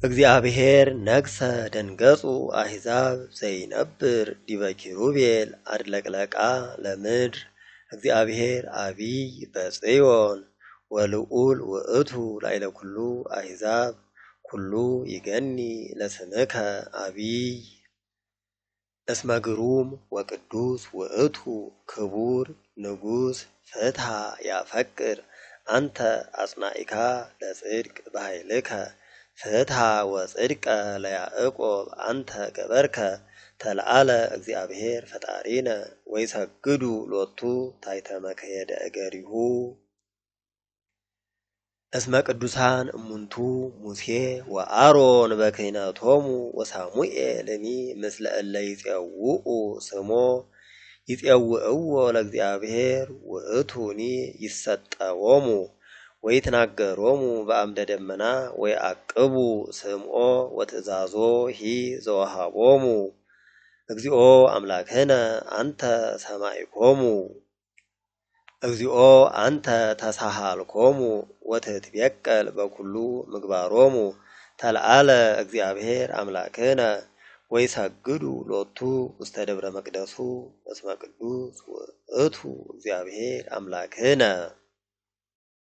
እግዚአብሔር ነግሰ ደንገጹ አሕዛብ ዘይነብር ዲበ ኪሩቤል አድለቅለቃ ለምድር እግዚአብሔር አቢይ በጽዮን ወልዑል ውእቱ ላዕለ ኩሉ አሕዛብ ኩሉ ይገኒ ለስምከ አቢይ እስመ ግሩም ወቅዱስ ውእቱ ክቡር ንጉሥ ፍትሐ ያፈቅር አንተ አጽናኢካ ለጽድቅ በኃይልከ ፍትሐ ወጽድቀ ለያዕቆብ አንተ ገበርከ ተለዓለ እግዚአብሔር ፈጣሪነ ወይሰግዱ ሎቱ ታሕተ መክየደ እገሪሁ እስመ ቅዱሳን እሙንቱ ሙሴ ወአሮን በክህነቶሙ ወሳሙኤልኒ ምስለ እለ ይፄውኡ ስሞ ይፄውእዎ ለእግዚአብሔር ውእቱኒ ይሰጠዎሙ ወይትናገሮሙ በአምደ ደመና ወይዐቅቡ ስምዖ ወትእዛዞ ዘወሃቦሙ እግዚኦ አምላክነ አንተ ሰማዕኮሙ እግዚኦ አንተ ተሳሃልኮሙ ወትትቤቀል በኩሉ ምግባሮሙ ተለዓለ እግዚአብሔር አምላክነ ወይሰግዱ ሎቱ ውስተ ደብረ መቅደሱ እስመ ቅዱስ ውእቱ እግዚአብሔር አምላክነ